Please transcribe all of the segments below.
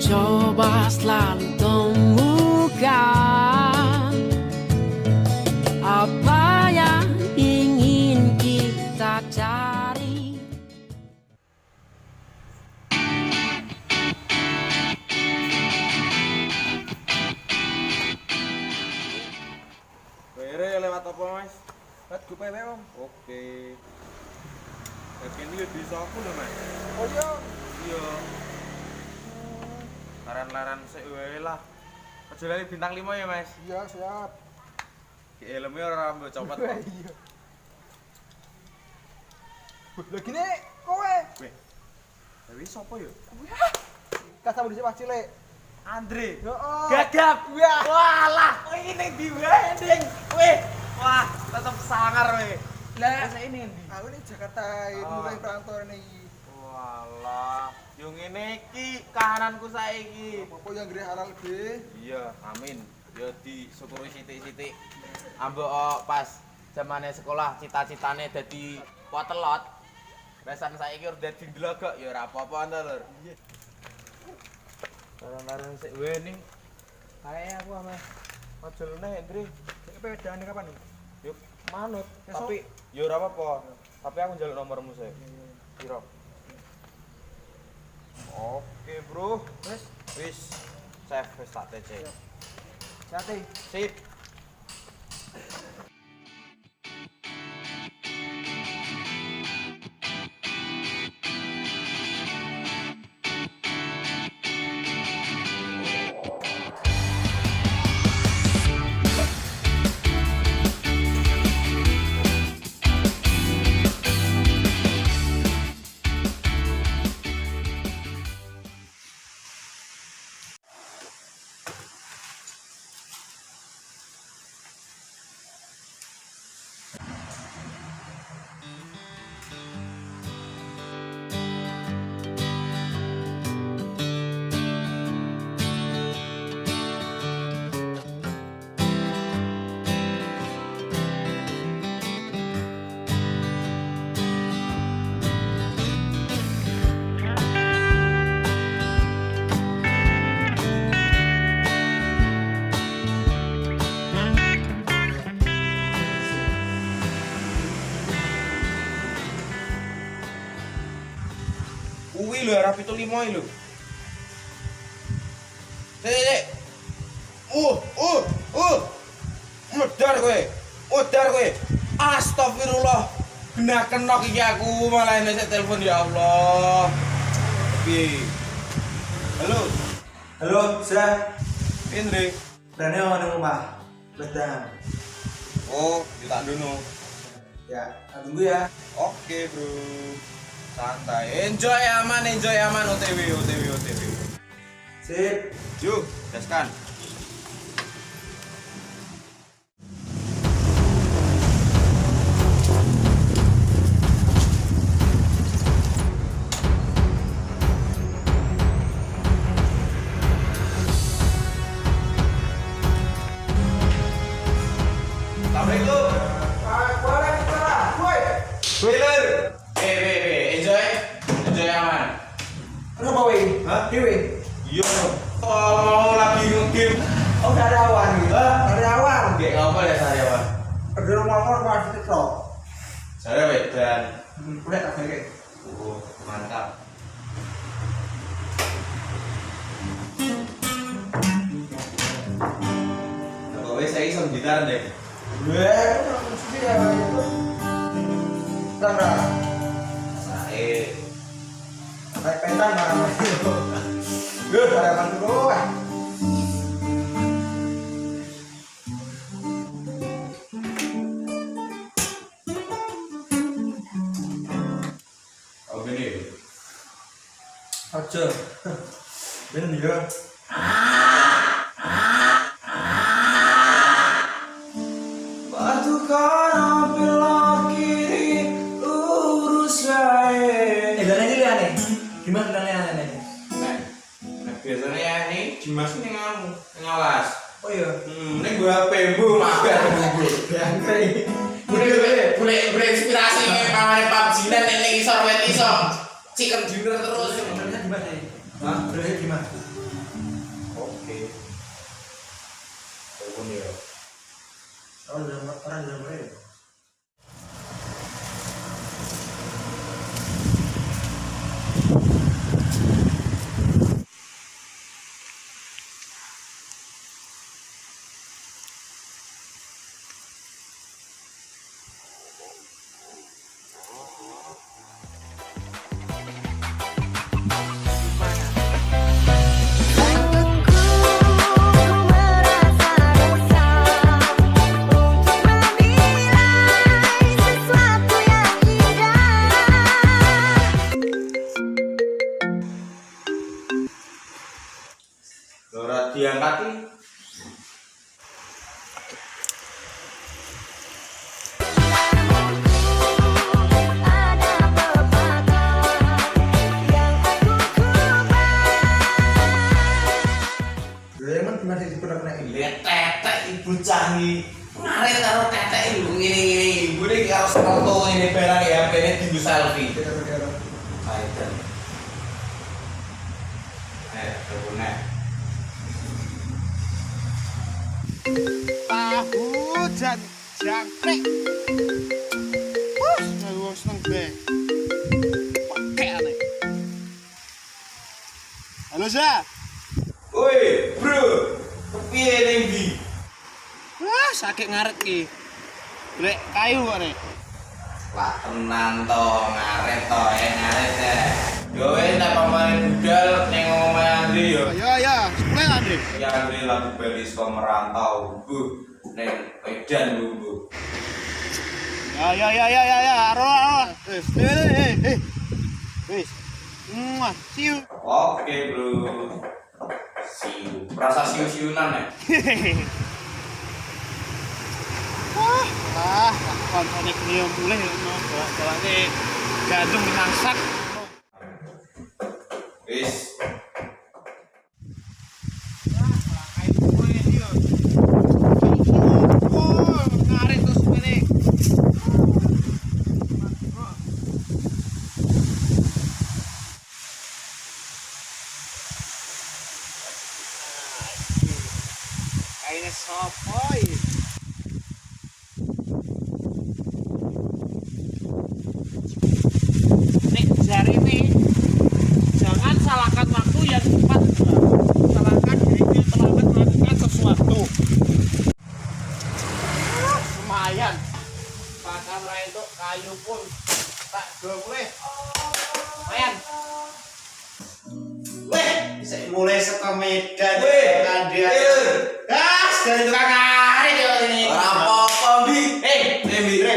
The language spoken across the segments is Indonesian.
coba selalu temukan apa yang ingin kita cari. Bayarnya lewat apa mas? Lewat GoPay om. Oke. Bagian ini bisa aku loh mas. Oh iya. Iya. Laran-laran sewe lah. Aja lali bintang 5 ya mas. Iya siap. Ki helmnya ora mbok copot kok. Iya. Lagi nih kowe. Weh. Tapi sapa ya? Kata mau dicek cilik. Andre. Heeh. Gagap. Wah. Walah, ini di wedding. Weh. Wah, tetep sangar weh. Lah, saya ini ndi? aku nih Jakarta, ini mulai perantauan nih. Walah, yo ngene iki kahananku saiki. Apa yang gede halal gede? Iya, amin. Yo disyukuri sithik-sithik. Ambek pas zamane sekolah cita-citane dadi potelot. Besan saiki udah dadi ndlogok ya ora apa-apa to, Lur. Iya. Larang-larang sik wening. Kae aku ame. Ojo neh, Ndri. Ini pedane kapan nih? Yuk, manut. Esok. Tapi ya ora apa-apa. Tapi aku njaluk nomormu sik. Piro? Oke, Bro. Wis. Save wis tak TC. Jati. Sip. Kuwi lho arep 75 iki lho. Sik. Medar kowe. Medar kowe. Astagfirullah. Genah kenok iki aku malah nek telepon ya Allah. Piye? Halo. Halo, Sra. Indri. Berani mau nang rumah. Ledang. Oh, tak ndono. Ya, tunggu ya. Oke, Bro. Santai. Enjoy aman, OTW. Sip. Yuk, gaskan. Assalamualaikum. Waalaikumsalam. Woi. Wheeler. Enjoy aman. Kenapa woi? Hah? Dewe. Iya. Mau lagi nge-game. Oh, karyawan gitu. Hah? Karyawan. Gak ngapa ya sariawan. Ada ngomong masih TikTok. Saya wedan. Udah tak kayak. Mantap. Pokoknya saya iso gitar deh. Weh, mesti ya itu. Tanda. Saya Kayak pentan marah itu. Karyawan dulu. oh gini. Aja. Ben ya. Batu kanan belok kiri lurus wae. Dan ini aneh. Gimana dan aneh? Nah, biasanya ya nih Dimas ini ngalas. Oh iya. Ini gua pembu mabar pembu. Boleh inspirasi pamane PUBG dan nek isor wet iso chicken dinner terus. Sebenarnya gimana nih? Hah? Sebenarnya gimana? Oke. Telepon ya. Orang dalam ya. Lora diangkati. Emang gimana sih pernah ini? Lihat tetek ibu canggih. Ngaret karo tetek ibu ngene-ngene. Ibu iki karo foto ini barang ya, HP-ne dienggo selfie. Ayo. Telepone. Tahu jangkrik. Aku seneng be. Pakai aneh. Halo Za. Woi, bro. Kepiye ning ndi? Wah, sakit ngaret ki. Golek kayu kok nek. Wah, tenan to, ngaret to, ngaret ya. Yo wis nek pamane budal ning omahe Andri yo. Ya, sepuluh Andre. Ya Andri lagi bali saka merantau. Ning Medan Bu. Ya. Aro. Wis. See you. Oke, bro. Siu. Rasa siu-siunan ya? Wah, koncone kene mulih no jalan-jalane gandum nangsak. Wis. Ngaret terus kene. Kaine sopo iki? Nek jari ini jangan salahkan waktu yang tepat, salahkan dirimu terlambat melakukan sesuatu. Lumayan, bahkan untuk kayu pun tak 20. Lumayan. Weh, bisa mulai saka Medan. Dari tukang ngarit ya ini. Ora apa-apa, Bi. Bi.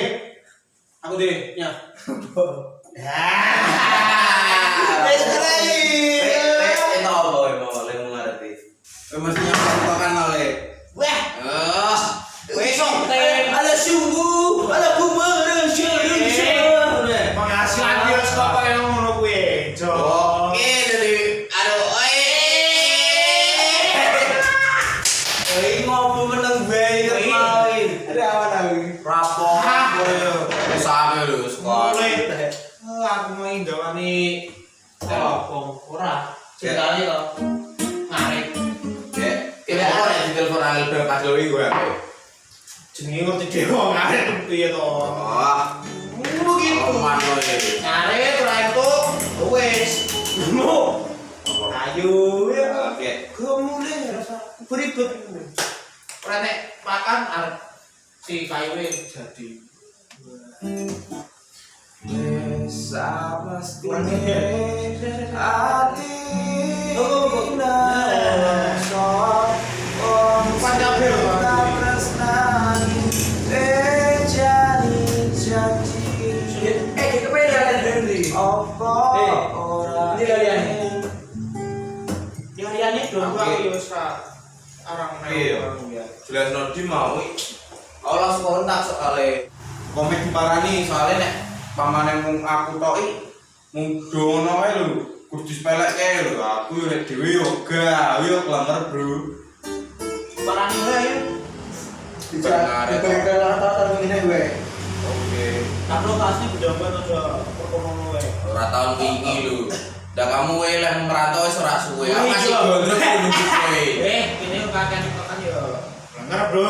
Aku deh, ya. Wis keren. Wis itu apa emang lemu ngerti. Mestinya kan oleh. Wah, Wis ada sungguh, ada bumerang syukur. penghasilan dia sekolah yang ngono kuwi. Oke, jadi aduh, ngopo meneng bae Ada awan lagi. rapor koyo wis ake lho Mulai. sekolah. Aku mau indawani telepon ora. Ceritane to. Ngarit. Kene ora di telepon Aldo pas lho gue ape. Jenenge ngerti dhewe ngarit piye to. Wah, Ngono gitu. aman lho iki. Ngarit ora entuk wis. Nemu. Ayo ya. Oke. Mulai rasa beribet. Ora nek makan arep si kayuwe jadi. Sabas Kurang hati jelas Nodi mau Allah spontan soalnya komik diparani soalnya nek pamane mung aku toki mung dono ae lho kudu sepelekke lho aku yo nek dhewe yo gawe yo kelamar bro Parani wae. Bisa diberikan rata-rata begini gue. oke Kan lokasi bedamban ada perkonono wae. ora tahun wingi lho dah kamu eleh merantau wis ora suwe aku Wih, masih iya. gondrong nunggu kowe ngakeni makan ya. Langgar, Bro.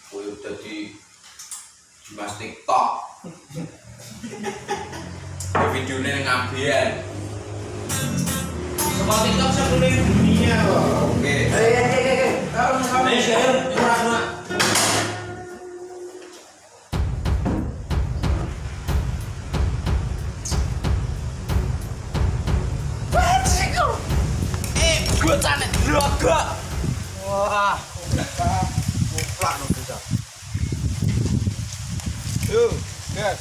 Kowe dadi Dimas TikTok. Videone ning ambean. Sebab TikTok sekuling dunia kok. Oke. Tahu sama share ora. Bocane droga. Wah, muplak no bocah. Yo, gas.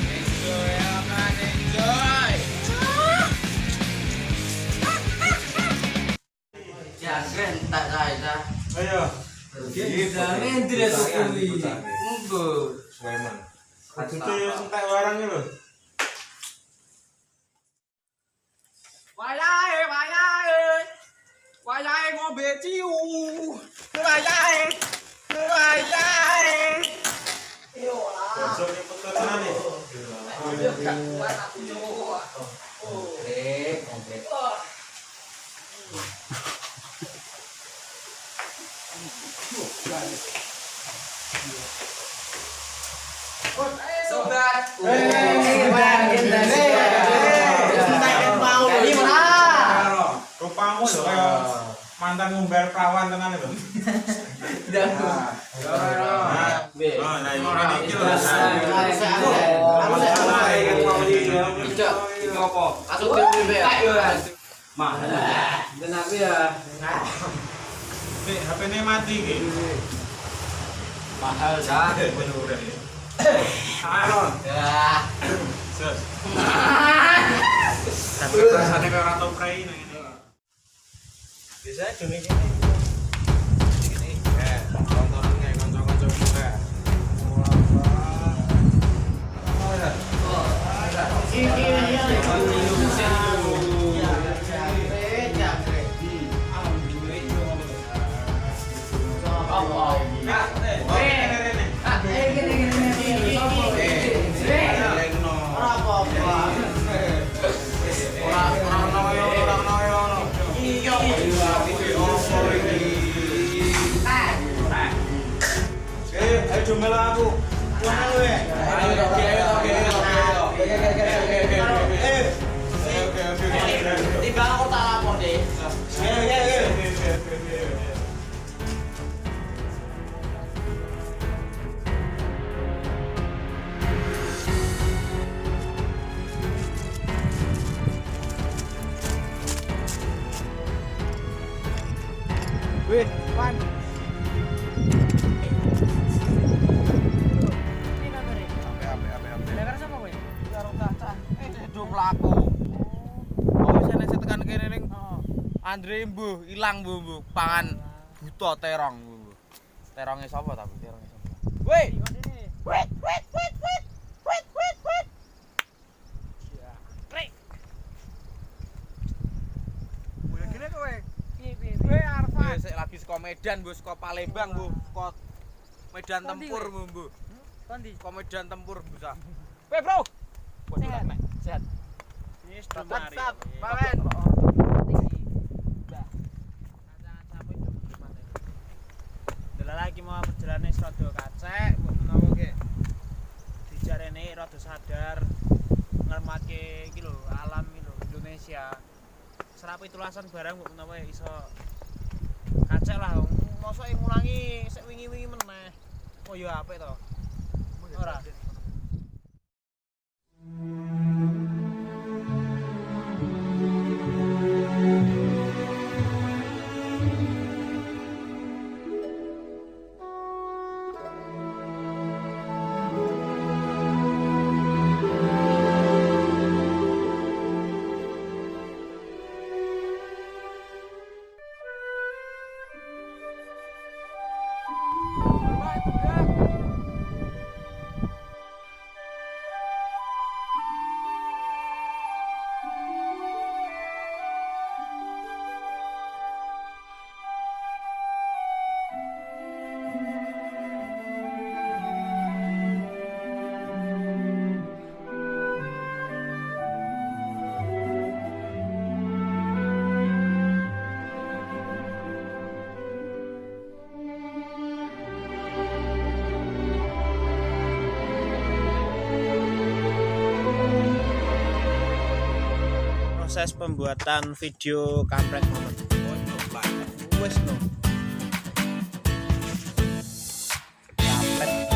Enjoy, aman, enjoy. Ya keren tak saya. Ayo. Jangan tidak tukui. Monggo. Sulaiman. Itu yang entek warangnya lho. Wayahe ngombe ciu. Wayahe. Bosok iki petenan nih. Sobat. Rupamu lho kaya mantan ngumbar perawan tenan lho. Nah, ini iki lho. HP-ne mati iki. Mahal dah. Ayo. Ya. Sus. Tapi rasane kaya ora tau prei nang ngene. Bisa jone kene. Iki. Tontonan kayak kanca-kanca muda. Ayo mela aku. Mana lu ya? Tiba aku tak lapor deh. Wih, Pan. Pelaku. Oh, sana saya tekan kene ning Andre mbuh ilang mbuh pangan buta terong mbuh. Teronge sapa tapi teronge sapa? Woi. Wait. Ya. Rek. Boleh gini kowe. Piye Arfa? Sik lagi saka Medan, Bos, saka Palembang, Bu. Saka Medan tempur, Bu. Kondi? Saka Medan tempur, bisa. Weh, Bro. Sehat. Ini sudah mari. Pawen. Dalah lagi mau perjalanan rada kacek, mbok menawa ki dijarene rada sadar ngremake iki lho alam iki lho Indonesia. Serapi tulasan barang mbok menawa iso kacek lah. Mosok ngulangi sik wingi-wingi meneh. Oh ya apik to. Ora. proses pembuatan video kampret momen. Wes no. Kampret.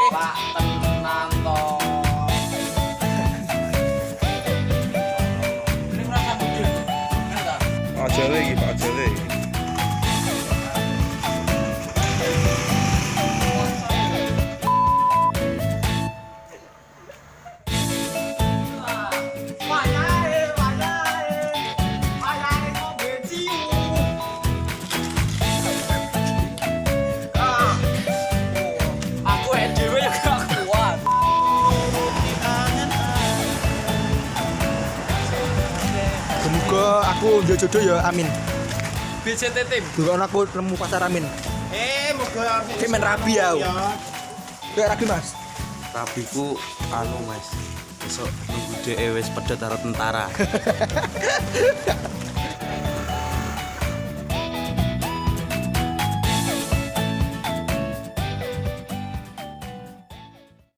Pak tenang toh. Ini merasa bujur. Enggak. Ajale iki, Pak Ajale. Aku dhewe ya gak kuat. Semoga aku jodoh ya amin. BCT tim. Dulu aku nemu pasar amin. Moga Kayak main rabi ya. Kayak rabi mas. Rabiku anu mas besok nunggu DE wis pedhot karo tentara